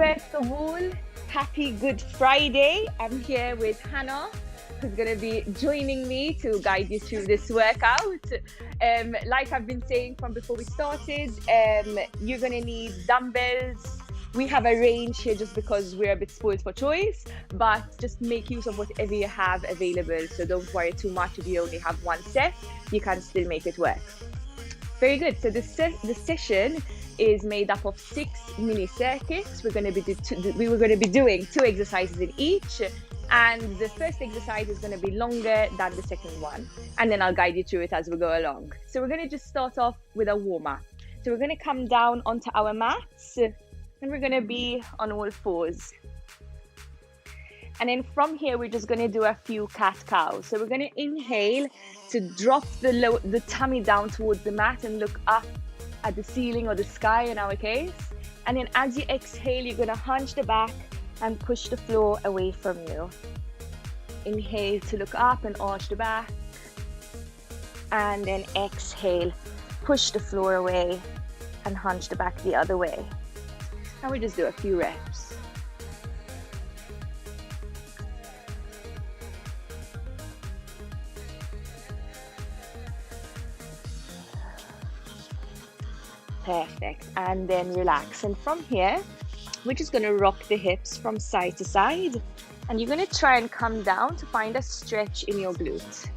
First of all, happy Good Friday. I'm here with Hannah, who's going to be joining me to guide you through this workout. Like I've been saying from before we started, you're going to need dumbbells. We have a range here just because we're a bit spoiled for choice, but just make use of whatever you have available. So don't worry too much if you only have one set, you can still make it work. Very good. So the session is made up of 6 mini circuits. We were going to be doing 2 exercises in each, and the first exercise is going to be longer than the second one, and then I'll guide you through it as we go along. So we're going to just start off with a warm-up. So we're going to come down onto our mats, and we're going to be on all fours. And then from here, we're just going to do a few cat-cows. So we're going to inhale to drop the tummy down towards the mat and look up at the ceiling or the sky in our case. And then as you exhale, you're going to hunch the back and push the floor away from you. Inhale to look up and arch the back. And then exhale, push the floor away and hunch the back the other way. And we just do a few reps. Perfect. And then relax. And from here, we're just going to rock the hips from side to side. And you're going to try and come down to find a stretch in your glute.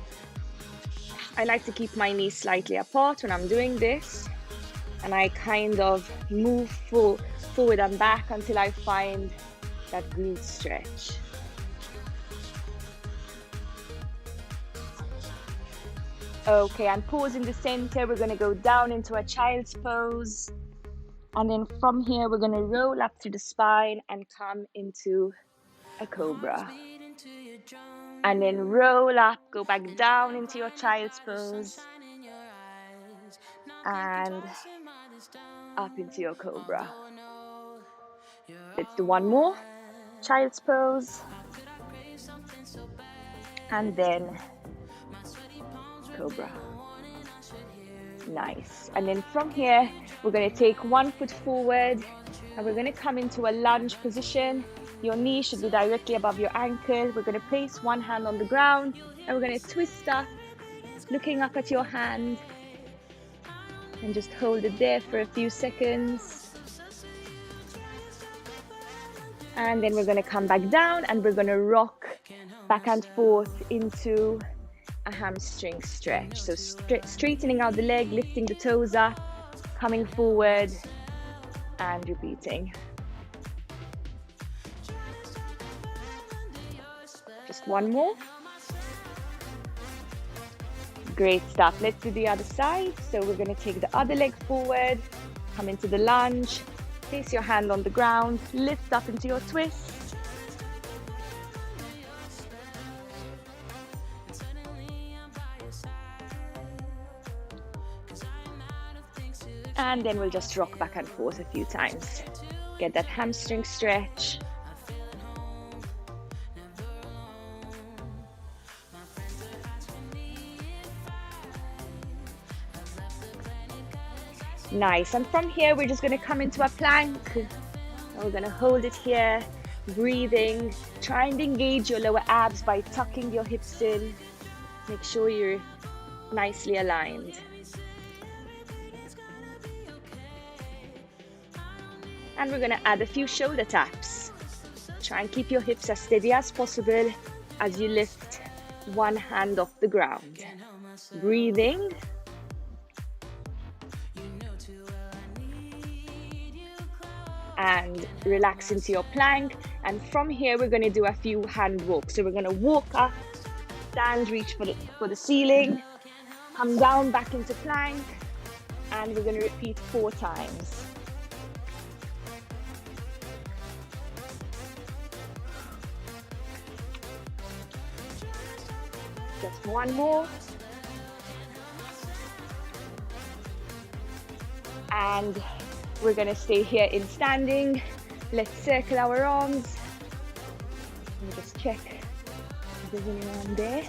I like to keep my knees slightly apart when I'm doing this. And I kind of move forward and back until I find that glute stretch. Okay, and pause in the center. We're going to go down into a child's pose. And then from here, we're going to roll up through the spine and come into a cobra. And then roll up, go back down into your child's pose. And up into your cobra. Let's do one more. Child's pose. And then cobra. Nice. And then from here, we're going to take 1 foot forward and we're going to come into a lunge position. Your knee should be directly above your ankle. We're going to place one hand on the ground and we're going to twist up, looking up at your hand, and just hold it there for a few seconds. And then we're going to come back down and we're going to rock back and forth into a hamstring stretch. So straightening out the leg, lifting the toes up, coming forward and repeating. Just one more. Great stuff. Let's do the other side. So we're going to take the other leg forward, come into the lunge, place your hand on the ground, lift up into your twist. And then we'll just rock back and forth a few times. Get that hamstring stretch. Nice. And from here, we're just going to come into a plank. We're going to hold it here, breathing. Try and engage your lower abs by tucking your hips in. Make sure you're nicely aligned. And we're going to add a few shoulder taps. Try and keep your hips as steady as possible as you lift one hand off the ground. Breathing. And relax into your plank. And from here, we're going to do a few hand walks. So we're going to walk up, stand, reach for the ceiling, come down back into plank, and we're going to repeat 4 times. Just one more. And we're going to stay here in standing. Let's circle our arms. Let me just check if there's anyone there.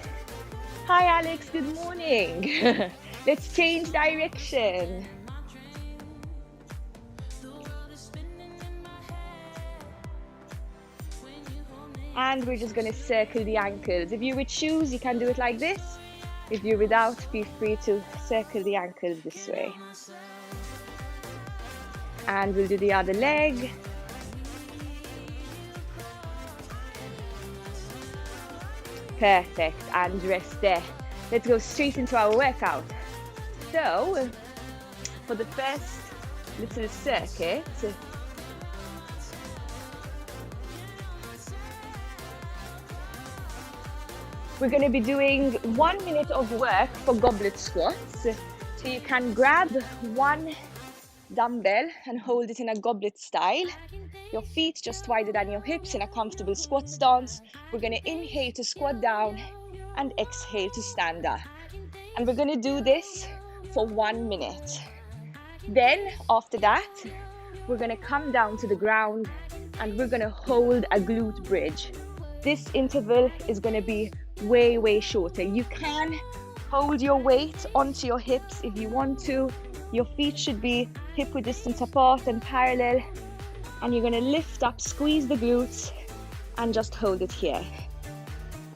Hi Alex, good morning. Let's change direction. And we're just going to circle the ankles. If you're with shoes, you can do it like this. If you're without, feel free to circle the ankles this way. And we'll do the other leg. Perfect, and rest there. Let's go straight into our workout. So, for the first little circuit, we're going to be doing 1 minute of work for goblet squats. So you can grab one dumbbell and hold it in a goblet style. Your feet just wider than your hips in a comfortable squat stance. We're going to inhale to squat down and exhale to stand up. And we're going to do this for 1 minute. Then after that, we're going to come down to the ground and we're going to hold a glute bridge. This interval is going to be way shorter. You can hold your weight onto your hips if you want to. Your feet should be hip-width distance apart and parallel. And you're going to lift up, squeeze the glutes and just hold it here.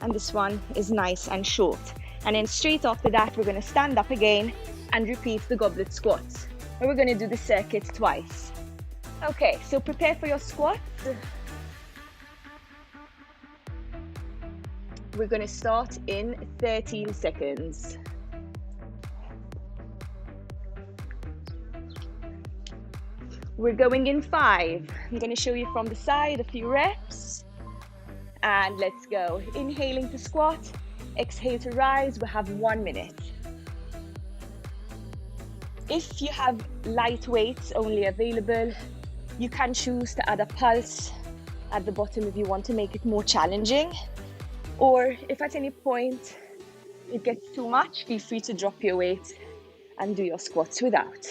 And this one is nice and short. And then straight after that, we're going to stand up again and repeat the goblet squats. And we're going to do the circuit twice. Okay, so prepare for your squats. We're going to start in 13 seconds. We're going in 5. I'm going to show you from the side a few reps. And let's go. Inhaling to squat, exhale to rise. We have 1 minute. If you have light weights only available, you can choose to add a pulse at the bottom if you want to make it more challenging. Or if at any point it gets too much, feel free to drop your weight and do your squats without.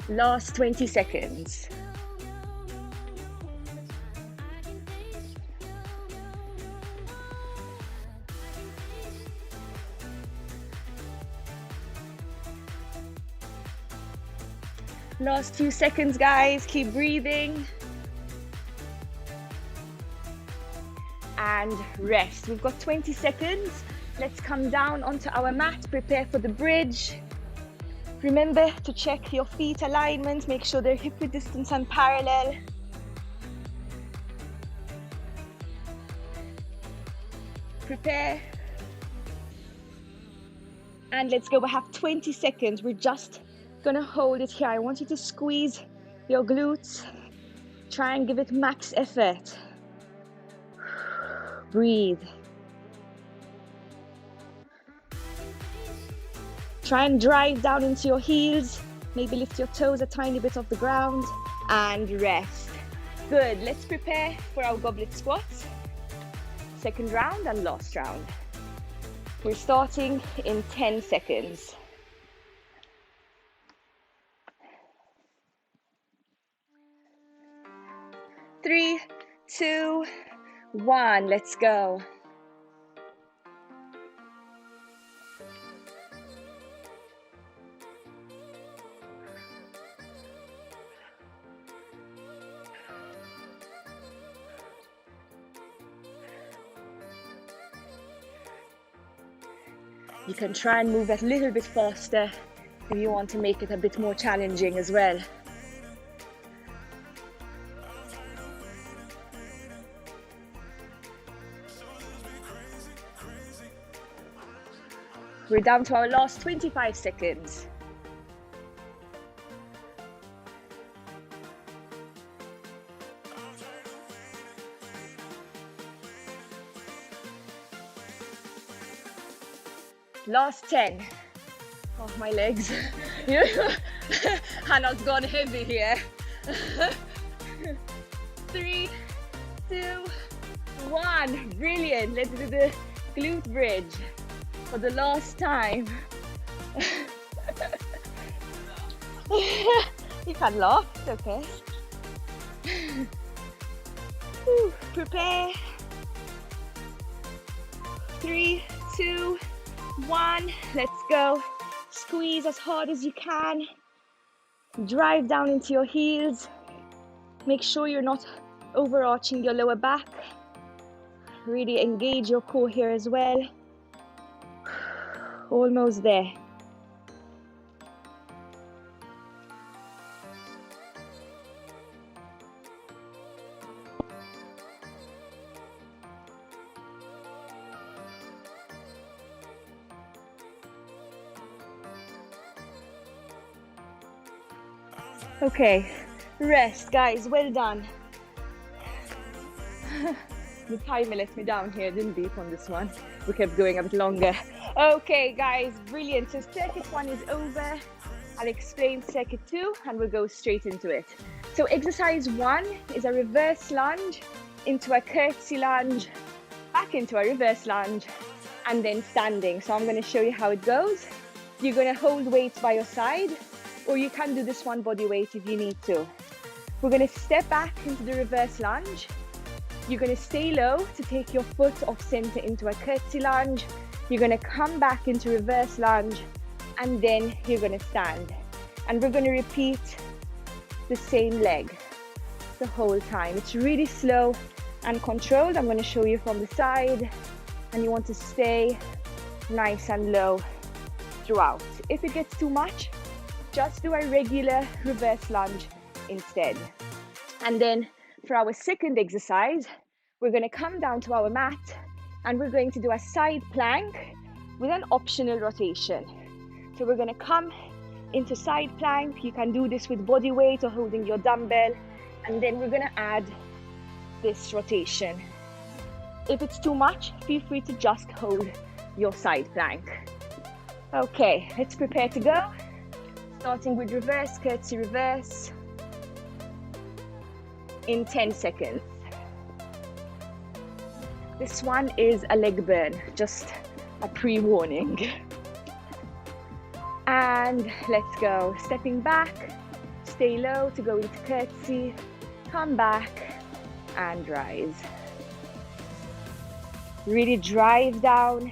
Last 20 seconds. Last few seconds, guys. Keep breathing. And rest. We've got 20 seconds. Let's come down onto our mat. Prepare for the bridge. Remember to check your feet alignment. Make sure they're hip-width distance and parallel. Prepare. And let's go. We have 20 seconds. We're just gonna hold it here. I want you to squeeze your glutes. Try and give it max effort. Breathe. Try and drive down into your heels. Maybe lift your toes a tiny bit off the ground and rest. Good. Let's prepare for our goblet squats. Second round and last round. We're starting in 10 seconds. 3, 2, 1. Let's go. You can try and move a little bit faster if you want to make it a bit more challenging as well. We're down to our last 25 seconds. Last 10. Oh, my legs. Hannah's gone heavy here. 3, 2, 1. Brilliant. Let's do the glute bridge for the last time. You can laugh, it's okay. prepare. 3, 2, 1, let's go. Squeeze as hard as you can. Drive down into your heels. Make sure you're not overarching your lower back. Really engage your core here as well. Almost there. Okay, rest, guys, well done. The timer let me down here, didn't beep on this one. We kept going a bit longer. Okay, guys, brilliant. So circuit 1 is over. I'll explain circuit 2 and we'll go straight into it. So exercise 1 is a reverse lunge into a curtsy lunge, back into a reverse lunge, and then standing. So I'm going to show you how it goes. You're going to hold weights by your side, or you can do this one body weight if you need to. We're going to step back into the reverse lunge. You're going to stay low to take your foot off center into a curtsy lunge. You're going to come back into reverse lunge, and then you're going to stand. And we're going to repeat the same leg the whole time. It's really slow and controlled. I'm going to show you from the side, and you want to stay nice and low throughout. If it gets too much, just do a regular reverse lunge instead. And then for our second exercise, we're going to come down to our mat and we're going to do a side plank with an optional rotation. So we're going to come into side plank. You can do this with body weight or holding your dumbbell, and then we're going to add this rotation. If it's too much, feel free to just hold your side plank. Okay, let's prepare to go. Starting with reverse, curtsy reverse in 10 seconds. This one is a leg burn, just a pre-warning. And let's go. Stepping back, stay low to go into curtsy, come back and rise. Really drive down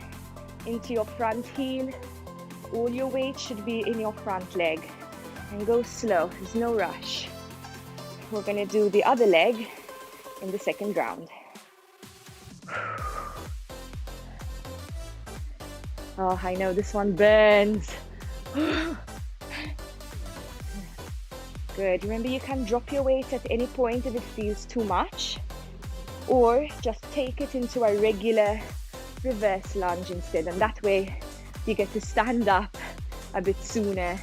into your front heel. All your weight should be in your front leg, and go slow, there's no rush. We're going to do the other leg in the second round. Oh, I know this one burns. Good. Remember, you can drop your weight at any point if it feels too much, or just take it into a regular reverse lunge instead, and that way you get to stand up a bit sooner,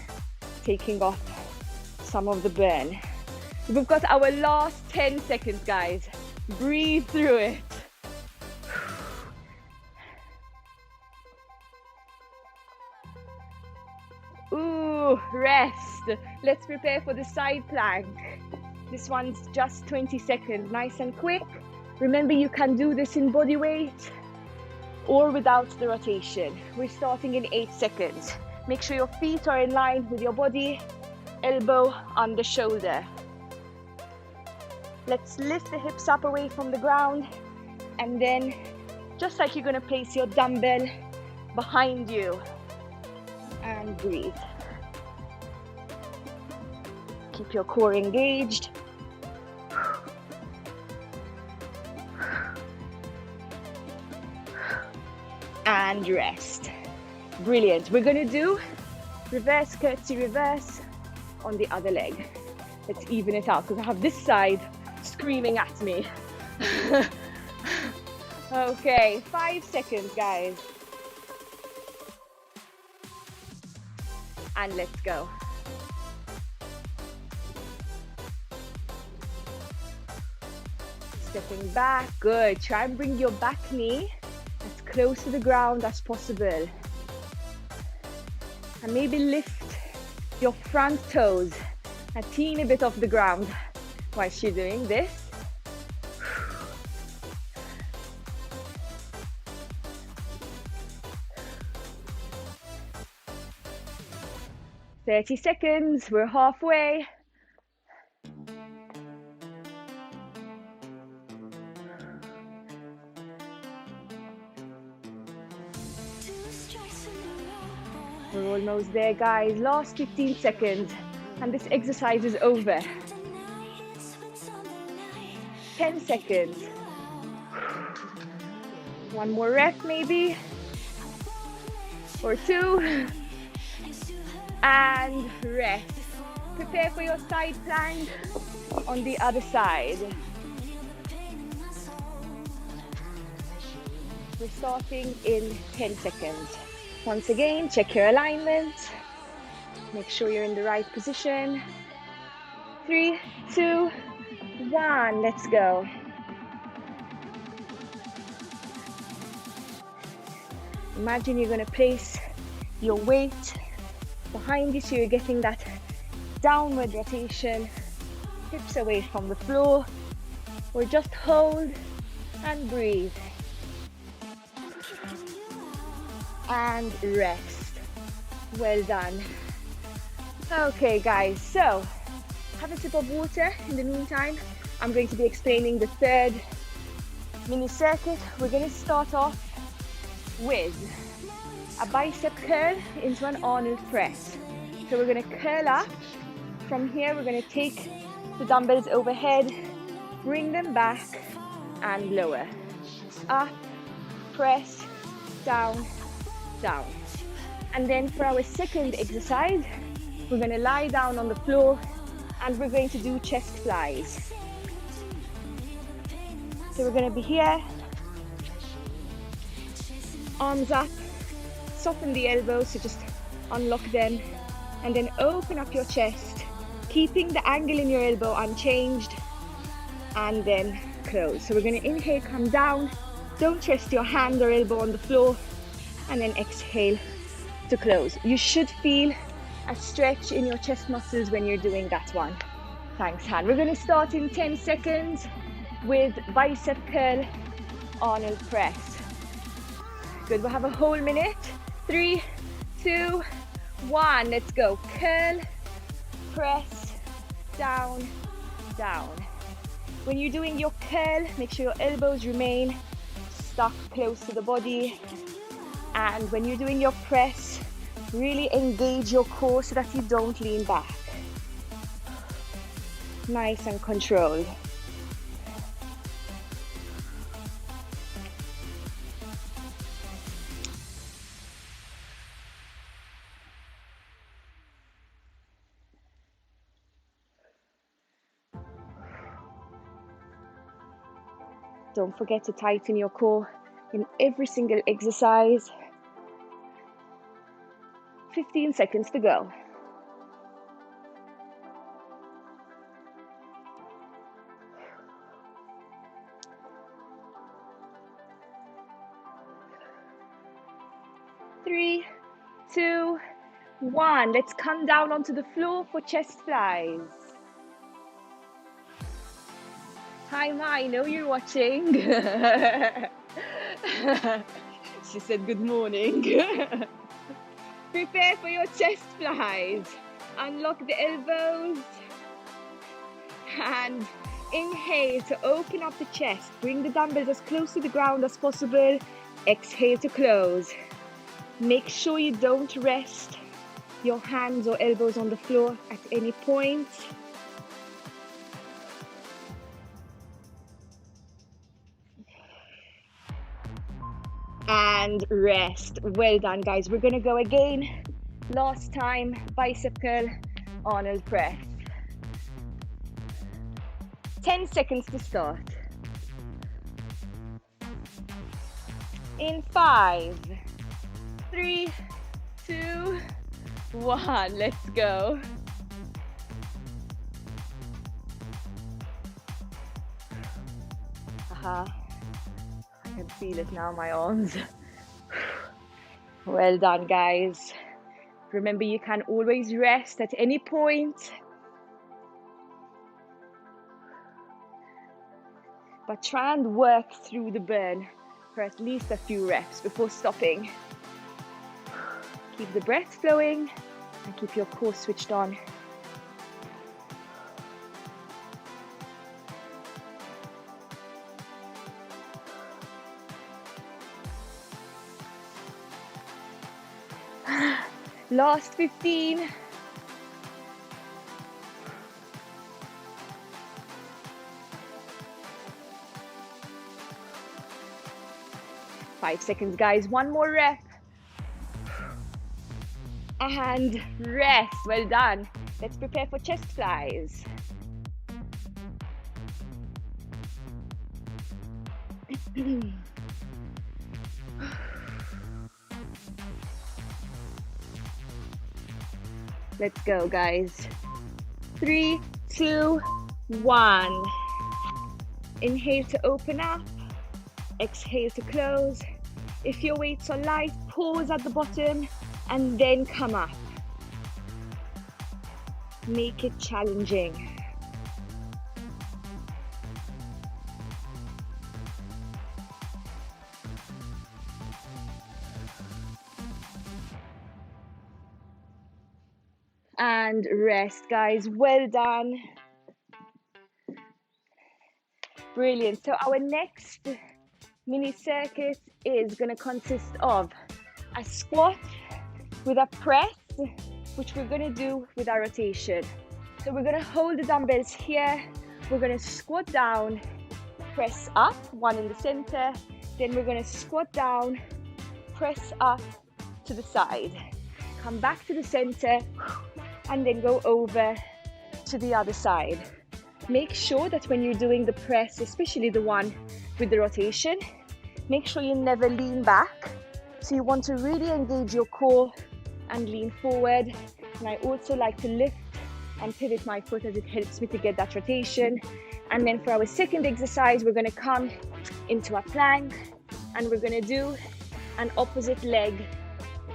taking off some of the burn. We've got our last 10 seconds, guys. Breathe through it. Ooh, rest. Let's prepare for the side plank. This one's just 20 seconds, nice and quick. Remember, you can do this in body weight or without the rotation. We're starting in 8 seconds. Make sure your feet are in line with your body, elbow on the shoulder. Let's lift the hips up away from the ground, and then just like you're going to place your dumbbell behind you, and breathe. Keep your core engaged. And rest. Brilliant. We're going to do reverse curtsy reverse on the other leg. Let's even it out because I have this side screaming at me. Okay, 5 seconds, guys. And let's go. Stepping back, good. Try and bring your back knee as close to the ground as possible. And maybe lift your front toes a teeny bit off the ground whilst you're doing this. 30 seconds, we're halfway. We're almost there, guys. Last 15 seconds and this exercise is over. 10 seconds. One more rep maybe, or two, and rest. Prepare for your side plank on the other side. We're starting in 10 seconds. Once again, check your alignment. Make sure you're in the right position. 3, 2, 1, let's go. Imagine you're going to place your weight behind you so you're getting that downward rotation, hips away from the floor, or just hold and breathe. And rest. Well done. Okay guys, so have a sip of water. In the meantime, I'm going to be explaining the third mini circuit. We're going to start off with a bicep curl into an Arnold press. So we're going to curl up. From here, we're going to take the dumbbells overhead, bring them back and lower. Up, press, down, down. And then for our second exercise, we're going to lie down on the floor and we're going to do chest flies. So we're going to be here, arms up, soften the elbows, so just unlock them and then open up your chest, keeping the angle in your elbow unchanged, and then close. So we're going to inhale, come down, don't rest your hand or elbow on the floor, and then exhale to close. You should feel a stretch in your chest muscles when you're doing that one. Thanks, Han. We're going to start in 10 seconds with bicep curl, Arnold press. Good, we'll have a whole minute. 3, 2, 1, let's go. Curl, press, down, down. When you're doing your curl, make sure your elbows remain stuck close to the body. And when you're doing your press, really engage your core so that you don't lean back. Nice and controlled. Don't forget to tighten your core in every single exercise. 15 seconds to go. Three, 2, 1. Let's come down onto the floor for chest flies. Hi, Ma, I know you're watching. She said good morning. Prepare for your chest flies. Unlock the elbows. And inhale to open up the chest. Bring the dumbbells as close to the ground as possible. Exhale to close. Make sure you don't rest your hands or elbows on the floor at any point. And rest. Well done, guys. We're gonna go again. Last time, bicep curl, Arnold press. 10 seconds to start. In 5, 3, 2, 1. Let's go. I can feel it now, my arms. Well done, guys. Remember, you can always rest at any point. But try and work through the burn for at least a few reps before stopping. Keep the breath flowing and keep your core switched on. Last 15. Five seconds, guys. One more rep. And rest. Well done. Let's prepare for chest flies. Let's go, guys. 3, 2, 1. Inhale to open up. Exhale to close. If your weights are light, pause at the bottom and then come up. Make it challenging. And rest, guys. Well done. Brilliant. So our next mini circuit is going to consist of a squat with a press, which we're going to do with our rotation. So we're going to hold the dumbbells here. We're going to squat down, press up, one in the center. Then we're going to squat down, press up to the side. Come back to the center and then go over to the other side. Make sure that when you're doing the press, especially the one with the rotation, make sure you never lean back. So you want to really engage your core and lean forward. And I also like to lift and pivot my foot as it helps me to get that rotation. And then for our second exercise, we're going to come into a plank and we're going to do an opposite leg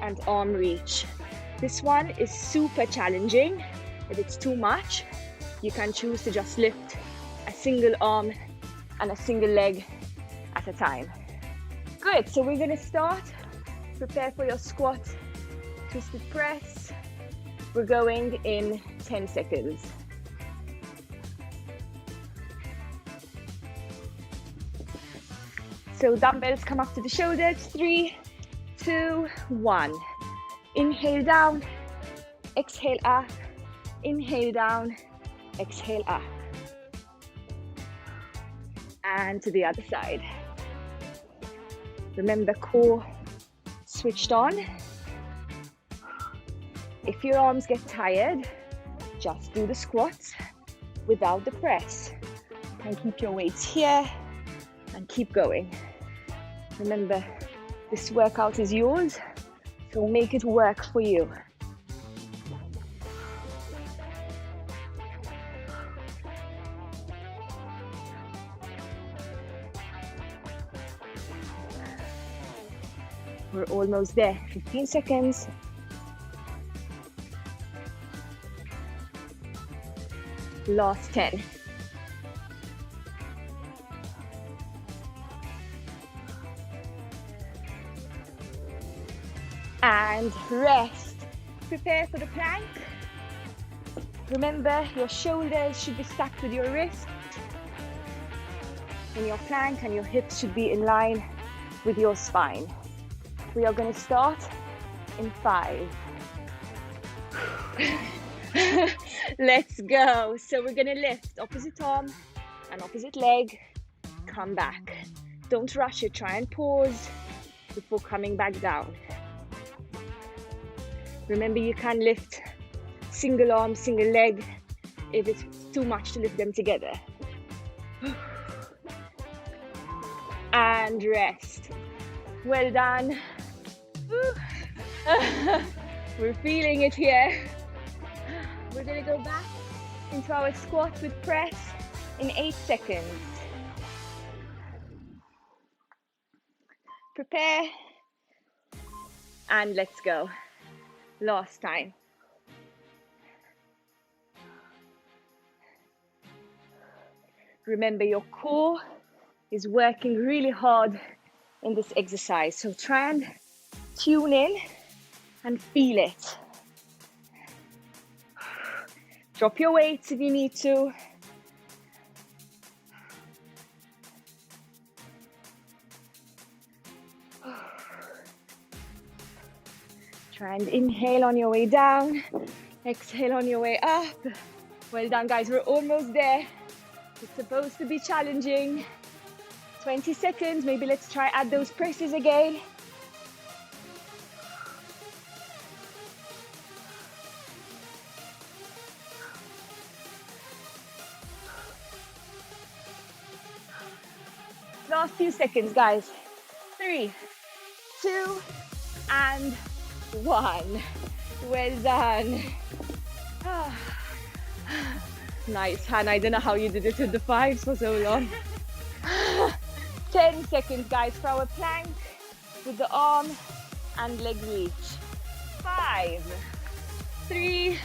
and arm reach. This one is super challenging. If it's too much, you can choose to just lift a single arm and a single leg at a time. Good, so we're gonna start. Prepare for your squat, twisted press. We're going in 10 seconds. So dumbbells come up to the shoulders. 3, 2, 1. Inhale down, exhale up, inhale down, exhale up. And to the other side. Remember, core switched on. If your arms get tired, just do the squats without the press. And keep your weights here and keep going. Remember, this workout is yours. So make it work for you. We're almost there. 15 seconds. Last 10. And rest. Prepare for the plank. Remember, your shoulders should be stacked with your wrists. And your plank and your hips should be in line with your spine. We are going to start in 5. Let's go. So we're going to lift opposite arm and opposite leg. Come back. Don't rush it. Try and pause before coming back down. Remember, you can lift single arm, single leg if it's too much to lift them together. And rest. Well done. We're feeling it here. We're gonna go back into our squat with press in 8 seconds. Prepare and let's go. Last time. Remember, your core is working really hard in this exercise, so try and tune in and feel it. Drop your weights if you need to. Try and inhale on your way down. Exhale on your way up. Well done, guys. We're almost there. It's supposed to be challenging. 20 seconds. Maybe let's try add those presses again. Last few seconds, guys. 3, 2, and 1. Well done. Nice, Hannah. I don't know how you did it with the 5s for so long. 10 seconds, guys, for our plank with the arm and leg reach. 5, 3,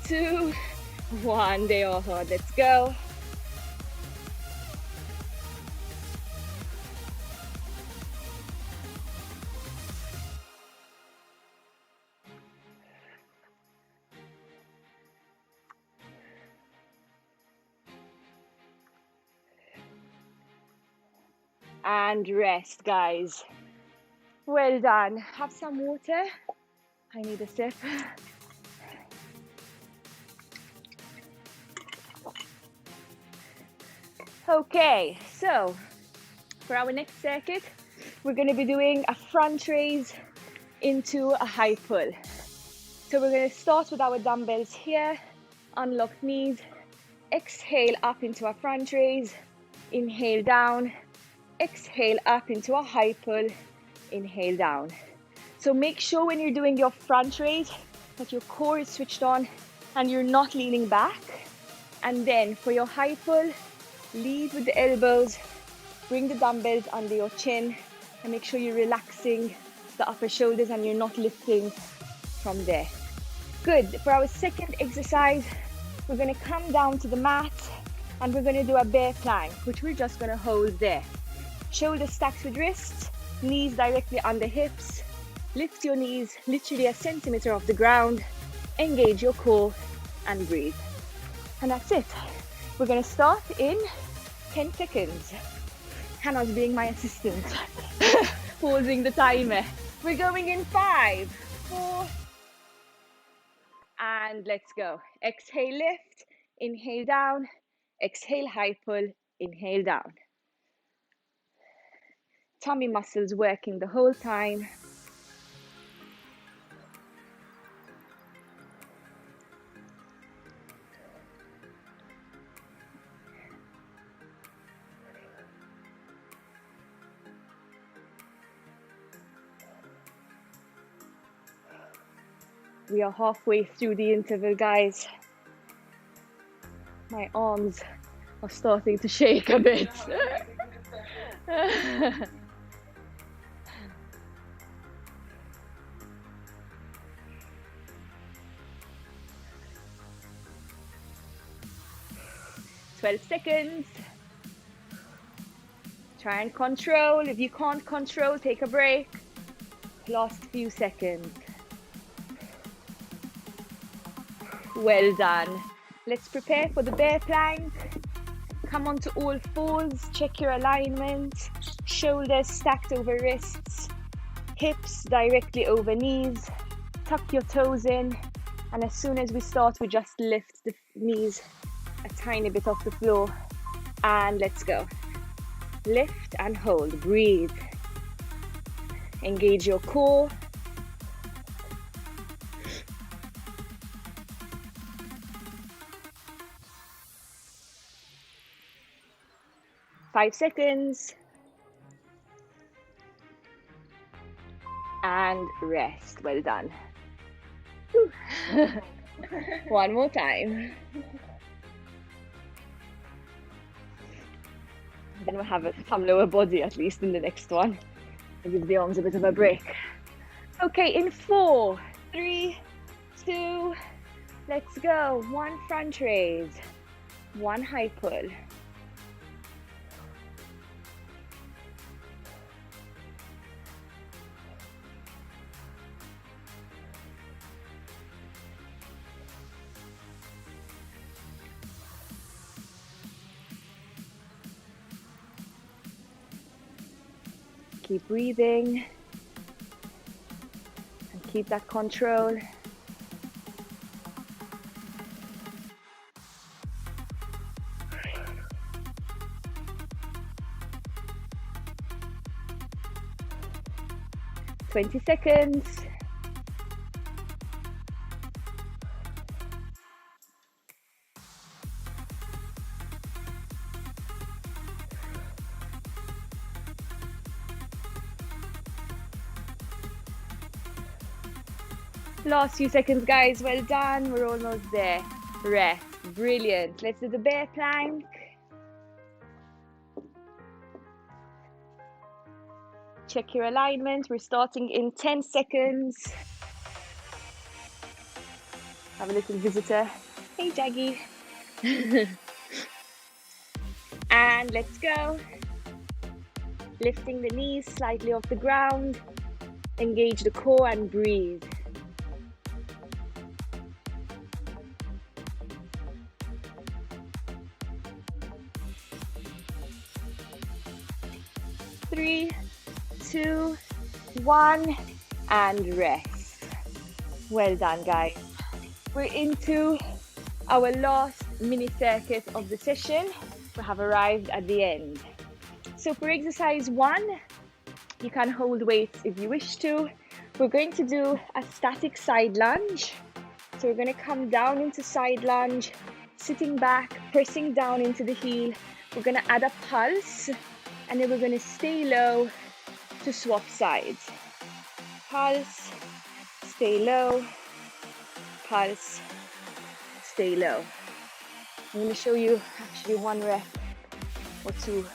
2, 1. They are hard. Let's go. And rest, guys. Well done. Have some water. I need a sip. Okay, so for our next circuit, we're going to be doing a front raise into a high pull. So we're going to start with our dumbbells here, unlock knees, exhale up into a front raise, inhale down, exhale up into a high pull, inhale down. So make sure when you're doing your front raise that your core is switched on and you're not leaning back. And then for your high pull, lead with the elbows, bring the dumbbells under your chin, and make sure you're relaxing the upper shoulders and you're not lifting from there. Good. For our second exercise, we're going to come down to the mat and we're going to do a bear plank, which we're just going to hold there. Shoulder stacks with wrists, knees directly under hips. Lift your knees literally a centimeter off the ground. Engage your core and breathe. And that's it. We're going to start in 10 seconds. Hannah's being my assistant, pausing the timer. We're going in 5, 4, and let's go. Exhale, lift, inhale down, exhale, high pull, inhale down. Tummy muscles working the whole time. We are halfway through the interval, guys. My arms are starting to shake a bit. 12 seconds. Try and control. If you can't control, take a break. Last few seconds. Well done. Let's prepare for the bear plank. Come onto all fours, check your alignment. Shoulders stacked over wrists. Hips directly over knees. Tuck your toes in. And as soon as we start, we just lift the knees a tiny bit off the floor. And let's go. Lift and hold. Breathe. Engage your core. Five seconds. And rest. Well done. One more time. Then we'll have some lower body at least in the next one. I'll give the arms a bit of a break. Okay, in 4, 3, 2, let's go. 1 front raise, 1 high pull. Keep breathing and Keep that control. "20 seconds. Last few seconds, guys. Well done. We're almost there. Rest. Brilliant. Let's do the bear plank. Check your alignment. We're starting in 10 seconds. Have a little visitor. Hey, Jaggy. And let's go. Lifting the knees slightly off the ground. Engage the core and breathe. Three, 2, 1, and rest. Well done, guys. We're into our last mini circuit of the session. We have arrived at the end. So for exercise 1, you can hold weights if you wish to. We're going to do a static side lunge. So we're going to come down into side lunge, sitting back, pressing down into the heel. We're going to add a pulse, and then we're going to stay low to swap sides. Pulse, stay low, pulse, stay low. I'm going to show you actually one rep or two,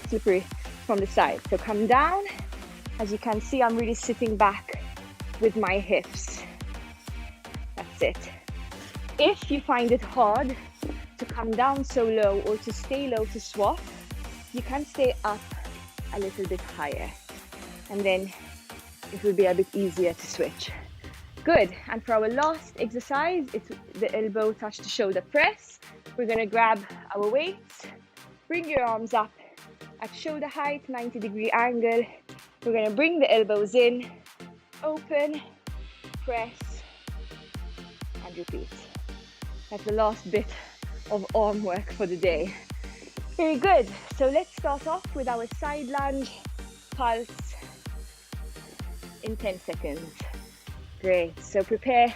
slippery, from the side. So come down. As you can see, I'm really sitting back with my hips. That's it. If you find it hard to come down so low or to stay low to swap, you can stay up a little bit higher, and then it will be a bit easier to switch. Good. And for our last exercise, it's the elbow touch to shoulder press. We're going to grab our weights, bring your arms up at shoulder height, 90-degree angle. We're going to bring the elbows in, open, press, and repeat. That's the last bit of arm work for the day. Very good. So let's start off with our side lunge pulse in 10 seconds. Great. So prepare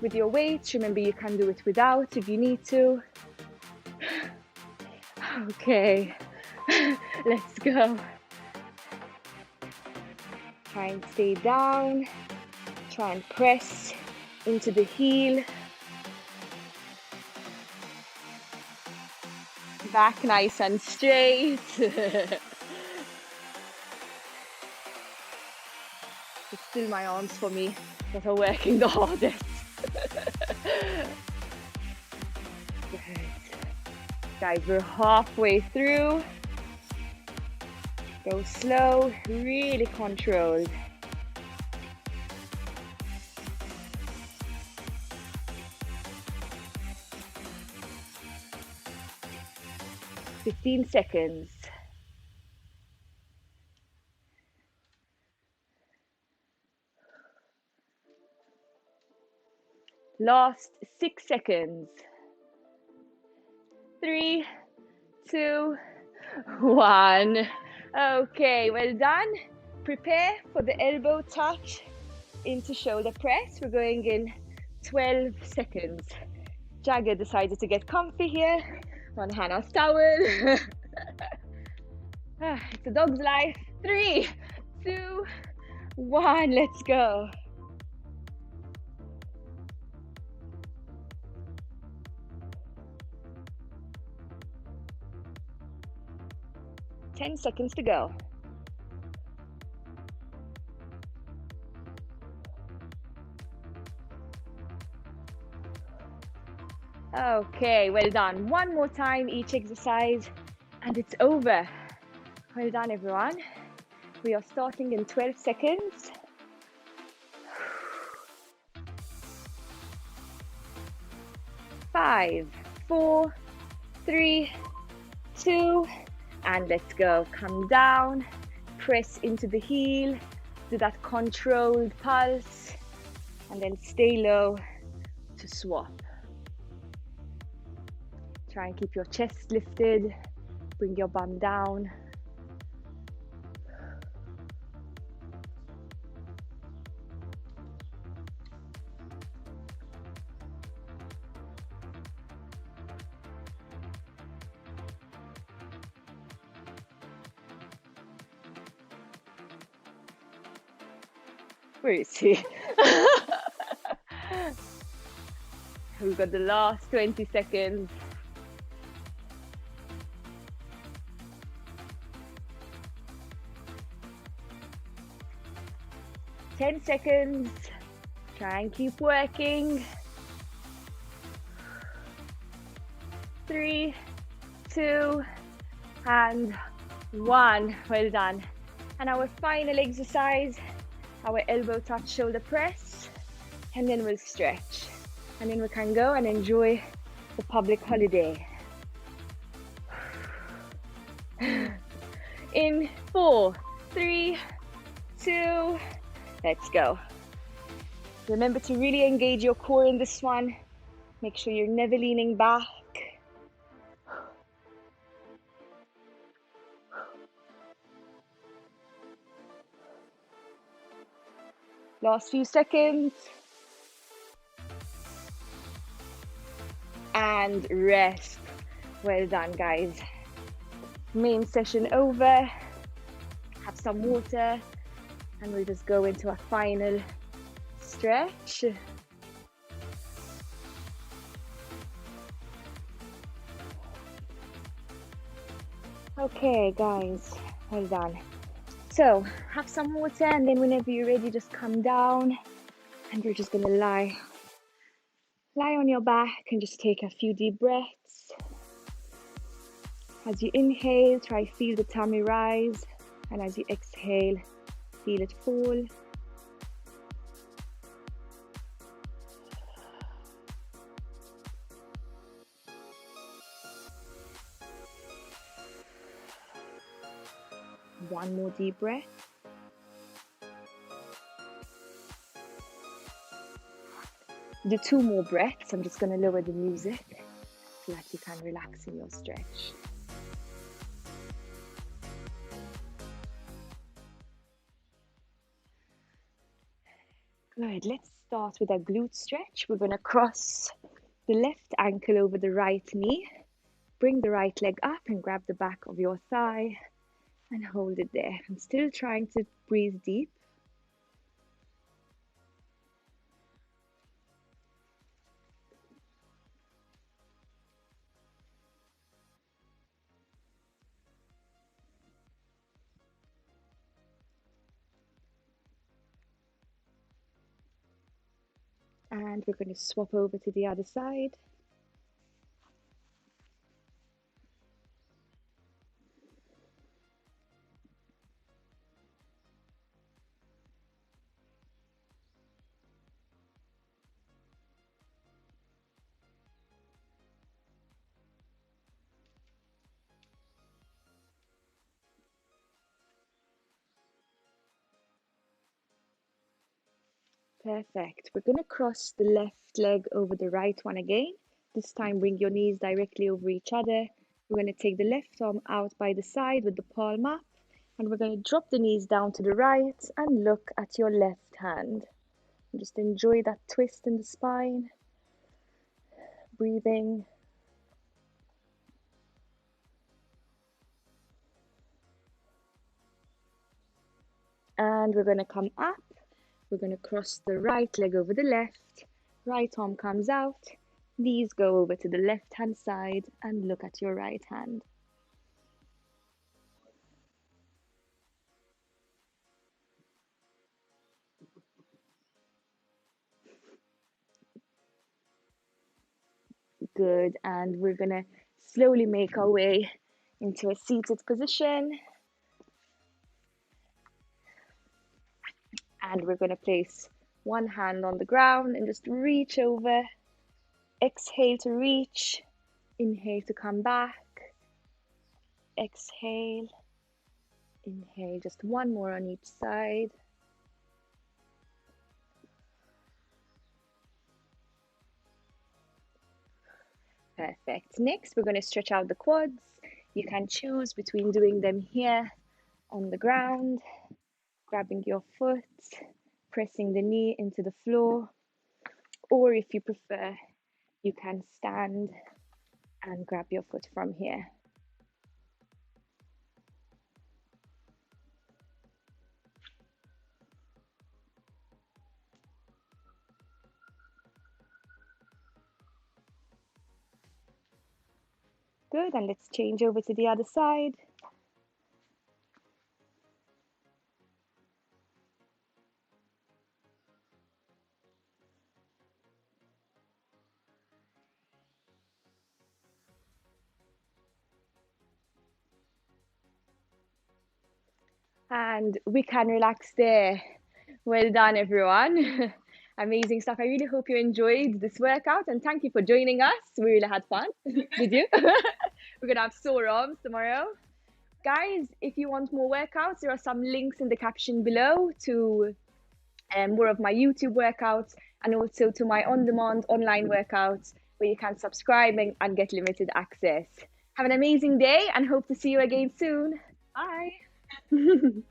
with your weights. Remember, you can do it without if you need to. Okay. Let's go. Try and stay down. Try and press into the heel. Back nice and straight. It's still my arms for me that are working the hardest. Good. Guys, we're halfway through. Go slow, really controlled. "15 seconds. Last 6 seconds. 3, 2, 1. Okay, well done. Prepare for the elbow touch into shoulder press. We're going in 12 seconds. Jagger decided to get comfy here on Hannah's towel. It's a dog's life. 3, 2, 1. Let's go. Ten seconds to go. Okay, well done. One more time each exercise and it's over. Well done, everyone. We are starting in 12 seconds. 5, 4, 3, 2, and let's go. Come down, press into the heel, do that controlled pulse, and then stay low to swap. Try and keep your chest lifted, bring your bum down. Where is he? We've got the last 20 seconds. Ten seconds. Try and keep working. 3, 2, and 1. Well done. And our final exercise, our elbow touch shoulder press, and then we'll stretch. And then we can go and enjoy the public holiday. In 4, 3, 2, let's go. Remember to really engage your core in this one. Make sure you're never leaning back. Last few seconds. And rest. Well done, guys. Main session over. Have some water, and we'll just go into a final stretch. Okay, guys, well done. So have some water, and then whenever you're ready, just come down, and you're just gonna lie on your back and just take a few deep breaths. As you inhale, try feel the tummy rise, and as you exhale, feel it fall. One more deep breath. Do 2 more breaths. I'm just going to lower the music so that you can relax in your stretch. Good. Let's start with a glute stretch. We're going to cross the left ankle over the right knee. Bring the right leg up and grab the back of your thigh and hold it there. I'm still trying to breathe deep. And we're going to swap over to the other side. Perfect. We're going to cross the left leg over the right one again. This time bring your knees directly over each other. We're going to take the left arm out by the side with the palm up, and we're going to drop the knees down to the right and look at your left hand. And just enjoy that twist in the spine. Breathing. And we're going to come up. We're going to cross the right leg over the left. Right arm comes out. Knees go over to the left hand side and look at your right hand. Good. And we're going to slowly make our way into a seated position. And we're going to place one hand on the ground and just reach over. Exhale to reach. Inhale to come back. Exhale. Inhale, just one more on each side. Perfect. Next, we're going to stretch out the quads. You can choose between doing them here on the ground, grabbing your foot, pressing the knee into the floor, or if you prefer, you can stand and grab your foot from here. Good, and let's change over to the other side. And we can relax there. Well done, everyone. Amazing stuff. I really hope you enjoyed this workout and thank you for joining us. We really had fun. Did you? We're going to have sore arms tomorrow. Guys, if you want more workouts, there are some links in the caption below to more of my YouTube workouts and also to my on-demand online workouts where you can subscribe and get limited access. Have an amazing day and hope to see you again soon. Bye.